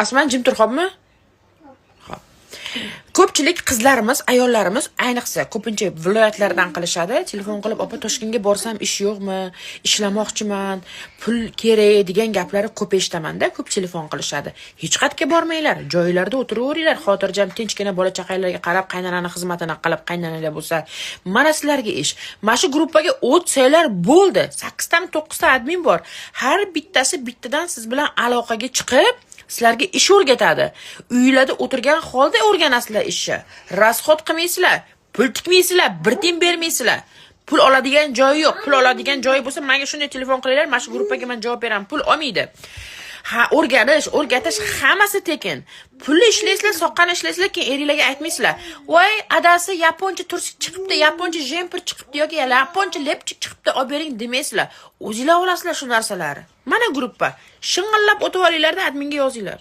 Asman jim tur, xo'pmi? Xo'p. Ko'pchilik qizlarimiz, ayollarimiz ayniqsa ko'pincha viloyatlardan qilishadi. Telefon qilib, "Opa, Toshkentga borsam ish yo'qmi? Ishlamoqchiman, pul kerak" degan gaplarni ko'p eshitaman-da, ko'p telefon qilishadi. Hech qayerga bormanglar, joylarda o'tiraveringlar, xotirjam tinchgina bola chaqalarga qarab, qaynonani xizmatini qilib, qaynonanglar bo'lsa, mana sizlarga ish. Mana shu gruppaga o'tsanglar bo'ldi. 8 tami 9 ta admin bor. Har bittasi bittadan siz bilan aloqaga chiqib sizlarga ish o'rgatadi. Uylarda o'tirgan holda o'rganasizlar ishni. Rasxod qilmaysizlar, pul tikmaysizlar, bir tiyin bermaysizlar. Pul oladigan joyi yo'q. Pul oladigan joyi bo'lsa, menga shunday telefon qilinglar, mana shu gruppaga men javob beraman. Pul olmaydi. Ha, o'rgatish hammasi tekin. Pulni ishlaysizlar, soqqani ishlaysizlar, keyin eringlarga aytmaysizlar. "Voy, adasi yaponcha tursi chiqibdi, yaponcha jemper chiqibdi yoki yaponcha lepchik chiqibdi, olib bering" demaysizlar. O'zinglar olasizlar shu narsalarni. Mana gruppa. Shing'illab o'tib olinglar-da, adminga yozinglar.